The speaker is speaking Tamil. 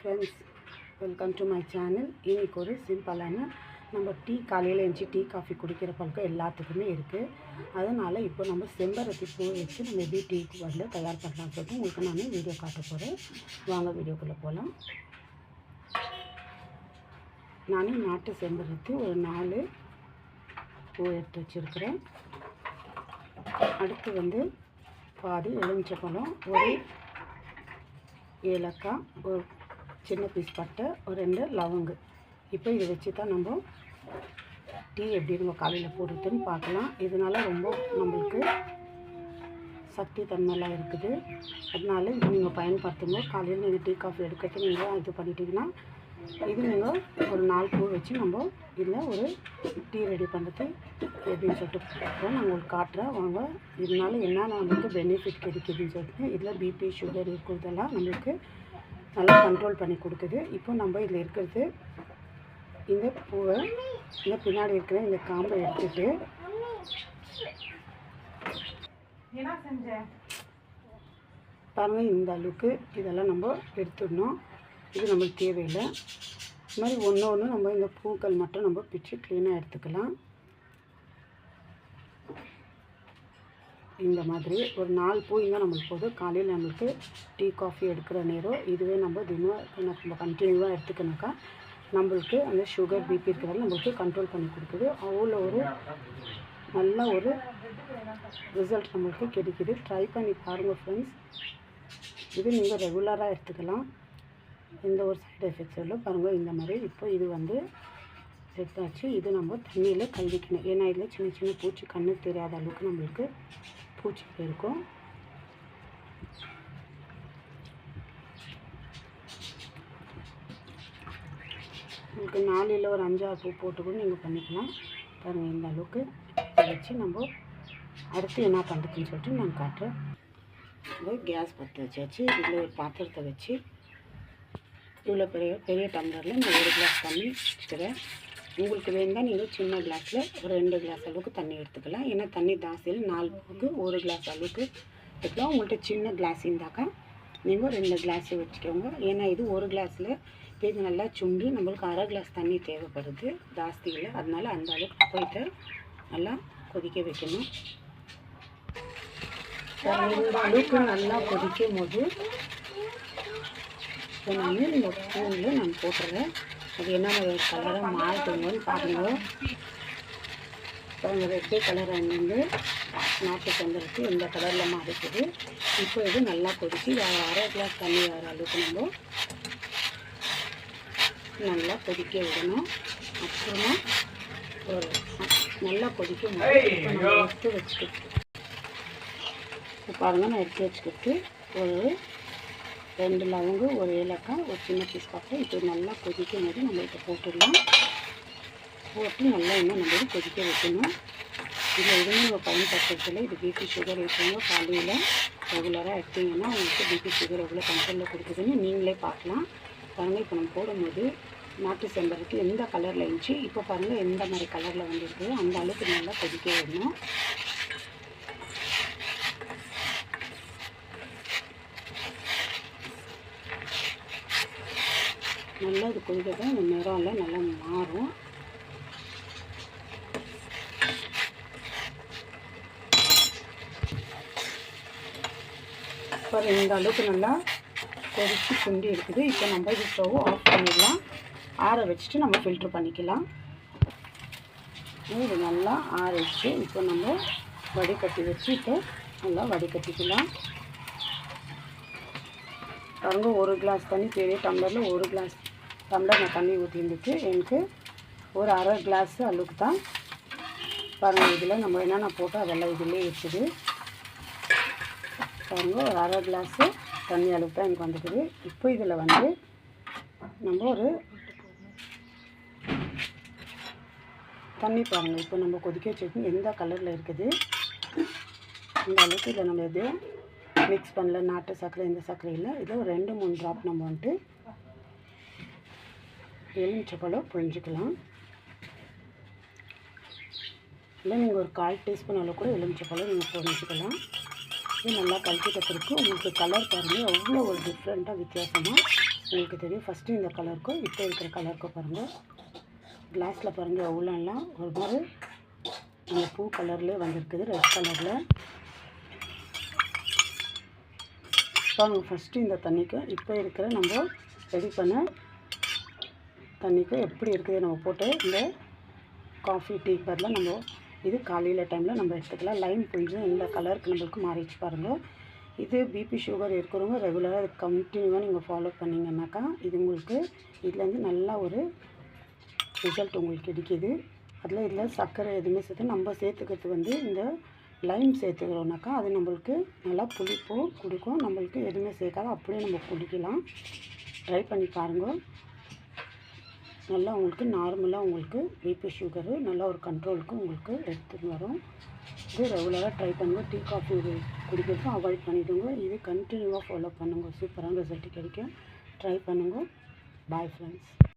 Friends, welcome to my channel. இன்றைக்கி ஒரு சிம்பிளான நம்ம டீ காலையில் எழுந்துச்சி டீ காஃபி குடிக்கிற பழக்கம் எல்லாத்துக்குமே இருக்குது. அதனால் இப்போ நம்ம செம்பருத்தி பூ வச்சு நம்ம எப்படி டீக்கு வந்து தயார் பண்ணலாம்னு சொல்லிட்டு உங்களுக்கு நான் வீடியோ காட்ட போகிறேன். வாங்க வீடியோக்குள்ளே போகலாம். நான் நாட்டு செம்பருத்தி ஒரு 4 பூ எடுத்து வச்சுருக்கிறேன். அடுத்து வந்து பாதி எலுமிச்சைப்பழம், ஒரு ஏலக்காய், ஒரு சின்ன பீஸ் பட்டை, ஒரு 2 லவங்கு. இப்போ இதை வச்சு தான் நம்ம டீ எப்படி நம்ம காலையில் போடுறதுன்னு பார்க்கலாம். இதனால் ரொம்ப நம்மளுக்கு சக்தி தன்மைலாம் இருக்குது. அதனால இது நீங்கள் பயன்படுத்தும்போது காலையில் நீங்கள் டீ காஃபி எடுக்கிறது நீங்கள் இது பண்ணிட்டீங்கன்னா இது நீங்கள் ஒரு 4 பூ வச்சு நம்ம இதில் ஒரு டீ ரெடி பண்ணுறது எப்படின்னு சொல்லிட்டு பார்க்குறோம். நான் உங்களுக்கு காட்டுறேன் வாங்க. இதனால என்னென்ன நம்மளுக்கு பெனிஃபிட் கிடைக்குதுன்னு சொல்லிட்டு இதில் பிபி சுகர் இருக்கிறதெல்லாம் நம்மளுக்கு நல்லா கண்ட்ரோல் பண்ணி கொடுக்குது. இப்போ நம்ம இதில் இருக்கிறது இந்த பூவை இந்த பின்னாடி இருக்கிற இந்த காம்பை எடுத்துட்டு பாருங்கள், இந்த அளவுக்கு இதெல்லாம் நம்ம எடுத்துடணும். இது நம்மளுக்கு தேவையில்லை. இது மாதிரி ஒன்று நம்ம இந்த பூக்கள் மட்டும் நம்ம பிச்சு க்ளீனாக எடுத்துக்கலாம். இந்த மாதிரி ஒரு 4 பூ இங்கே நம்மளுக்கு போதும். காலையில் நம்மளுக்கு டீ காஃபி எடுக்கிற நேரம் இதுவே நம்ம தினம் நம்ம கண்டினியூவாக எடுத்துக்கனாக்கா நம்மளுக்கு அந்த சுகர் பிபி இருக்கிறதால நம்மளுக்கு கண்ட்ரோல் பண்ணி கொடுக்குது. அவ்வளோ ஒரு நல்ல ஒரு ரிசல்ட் நம்மளுக்கு கிடைக்குது. ட்ரை பண்ணி பாருங்கள் ஃப்ரெண்ட்ஸ். இது நீங்கள் ரெகுலராக எடுத்துக்கலாம். எந்த ஒரு சைடு எஃபெக்ட்ஸும் இல்லை. பாருங்கள் இந்த மாதிரி. இப்போ இது வந்து எடுத்தாச்சு. இது நம்ம தண்ணியில் கழுவிக்கணும். ஏன்னா இதில் சின்ன சின்ன பூச்சி கண்ணு தெரியாத அளவுக்கு நம்மளுக்கு பூச்சி இருக்கும். உங்களுக்கு 4 இல்லை ஒரு 5-6 பூ போட்டு கூட நீங்கள் பண்ணிக்கலாம். பாருங்கள் இந்த அளவுக்கு வச்சு நம்ம அடுத்து என்ன பண்ணுறதுன்னு சொல்லிட்டு நான் காட்டுறேன். இது கேஸ் பற்ற வச்சாச்சு. இதில் ஒரு பாத்திரத்தை வச்சு இவ்வளோ பெரிய டம்ளரில் நான் 1 கிளாஸ் தண்ணி வச்சுக்கிறேன். உங்களுக்கு வேணும்னா நீங்கள் சின்ன கிளாஸில் ஒரு 2 கிளாஸ் அளவுக்கு தண்ணி எடுத்துக்கலாம். ஏன்னா தண்ணி தாசியில் 4 பூக்கு 1 கிளாஸ் அளவுக்கு எடுத்துக்கலாம். உங்கள்கிட்ட சின்ன கிளாஸ் இருந்தாக்கா நீங்கள் 2 கிளாஸே வச்சுக்கோங்க. ஏன்னா இது 1 கிளாஸில் இது நல்லா சுண்டி நம்மளுக்கு 1/2 கிளாஸ் தண்ணி தேவைப்படுது ஜாஸ்தியில். அதனால அந்த அளவுக்கு போயிட்டு நல்லா கொதிக்க வைக்கணும். இந்த அளவுக்கு நல்லா கொதிக்கும் போது இப்போ நான் இந்த பூவில் நான் போட்டுறேன். அது என்ன கலராக மாறுதுங்கன்னு பாருங்க. இப்போ இந்த ரெட்டு கலர் வந்து நாட்டு செம்பருத்தி இந்த கலரில் மாறிக்குது. இப்போ இது நல்லா கொதிச்சு 1/2 கிளாஸ் தண்ணி வர அளவுக்கு நம்ம நல்லா கொதிக்க விடணும். அப்புறமா ஒரு நல்லா கொதிக்கும் போது இப்போ நம்ம எடுத்து வச்சுக்கிட்டு பாருங்கள், நான் எடுத்து வச்சுக்கிட்டு ஒரு 2 லவங்கு, ஒரு ஏலக்காய், ஒரு சின்ன பீஸ் பட்டை. இப்போ நல்லா கொதிக்கும் போது நம்ம இதை போட்டுடலாம். போட்டு நல்லா இன்னும் நம்ம கொதிக்க வைக்கணும். இதில் எதுவுமே நம்ம பயன்படுத்துறதில்லை. இது பிபி சுகர் இருக்கவங்க காலையில் ரெகுலராக எடுத்திங்கன்னா உங்களுக்கு பிபி சுகர் எவ்வளோ கண்ட்ரோலில் கொடுக்குதுன்னு நீங்களே பார்க்கலாம். பாருங்கள், இப்போ நம்ம போடும்போது நாட்டு செம்பருத்தி எந்த கலரில் இருந்துச்சு இப்போ பாருங்கள் எந்த மாதிரி கலரில் வந்துருக்கு. அந்த அளவுக்கு நல்லா கொதிக்க விடணும். நல்லா இது கொதிக்க இந்த நிறம்லாம் நல்லா மாறும். இப்போ இந்த அளவுக்கு நல்லா கொதித்து சுண்டி இருக்குது. இப்போ நம்ம இது ஸ்டவ் ஆஃப் பண்ணிடலாம். ஆற வச்சுட்டு நம்ம ஃபில்ட்ரு பண்ணிக்கலாம். இது நல்லா ஆறிடுச்சு. இப்போ நம்ம வடிகட்டி வச்சு இப்போ நல்லா வடிகட்டிக்கலாம். பாருங்க, 1 கிளாஸ் தண்ணி பெரிய டம்ளரில் 1 கிளாஸ் டம்ளர் நான் தண்ணி ஊற்றிருந்துச்சு. எனக்கு ஒரு 1/2 கிளாஸ் அளவுக்கு தான். பாருங்கள், இதில் நம்ம என்னென்ன போட்டோம் அதெல்லாம் இதிலே இருக்குது. பாருங்கள், ஒரு 1/2 கிளாஸு தண்ணி அளவுக்கு தான் எனக்கு வந்துக்குது. இப்போ இதில் வந்து நம்ம ஒரு தண்ணி பாருங்கள். இப்போ நம்ம கொதிக்க வச்சுருக்கு எந்த கலரில் இருக்குது இந்த அளவுக்கு. இதில் நம்ம எதுவும் மிக்ஸ் பண்ணல. நாட்டு சர்க்கரை இந்த சர்க்கரை இல்லை. இதில் ஒரு 2-3 ட்ராப் நம்ம வந்துட்டு எலுமிச்சைப்பழம் புழிஞ்சிக்கலாம். இல்லை நீங்கள் ஒரு 1/4 டீஸ்பூன் அளவு கூட எலுமிச்சைப்பழம் நீங்கள் புழிஞ்சிக்கலாம். இது நல்லா கலக்கிட்ட பிறகு உங்களுக்கு கலர் பாருங்கள் எவ்வளோ ஒரு டிஃப்ரெண்ட்டாக வித்தியாசமாக உங்களுக்கு தெரியும். ஃபஸ்ட்டு இந்த கலருக்கும் இப்போ இருக்கிற கலருக்கும் பாருங்கள். கிளாஸில் பாருங்கள் எவ்வளோலாம் ஒரு மாதிரி அந்த பூ கலர்லேயே வந்திருக்குது, ரெட் கலரில். பாருங்கள் ஃபஸ்ட்டு இந்த தண்ணிக்கும் இப்போ இருக்கிற நம்ம ரெடி பண்ண தண்ணிக்கும் எப்படி இருக்குது நம்ம போட்டு இந்த காஃபி டீ பதில் நம்ம இது காலையில் டைமில் நம்ம எடுத்துக்கலாம். லைம் கொஞ்சம் இந்த கலருக்கு நம்மளுக்கு மாறிச்சு பாருங்கள். இது பிபி சுகர் இருக்கிறவங்க ரெகுலராக இது கண்டினியூவாக நீங்கள் ஃபாலோ பண்ணிங்கன்னாக்கா இது உங்களுக்கு இதுலேருந்து நல்லா ஒரு ரிசல்ட் உங்களுக்கு கிடைக்கிது. அதில் இதில் சர்க்கரை எதுவுமே சேர்த்து நம்ம சேர்த்துக்கிறது இந்த லைம் சேர்த்துக்கிறோம்னாக்கா அது நம்மளுக்கு நல்லா புளிப்பு கொடுக்கும். நம்மளுக்கு எதுவுமே சேர்க்காத அப்படியே நம்ம குடிக்கலாம். ட்ரை பண்ணி பாருங்கள். நல்லா உங்களுக்கு நார்மலாக உங்களுக்கு பிபி சுகரு நல்லா ஒரு கண்ட்ரோலுக்கு உங்களுக்கு எடுத்துகிட்டு வரும். இது ரெகுலராக ட்ரை பண்ணுங்கள். டீ காஃபி குடிக்கிறதும் அவாய்ட் பண்ணிவிடுங்க. இது கண்டினியூவாக ஃபாலோ பண்ணுங்கள். சூப்பரான ரிசல்ட் கிடைக்கும். ட்ரை பண்ணுங்கள். Bye friends.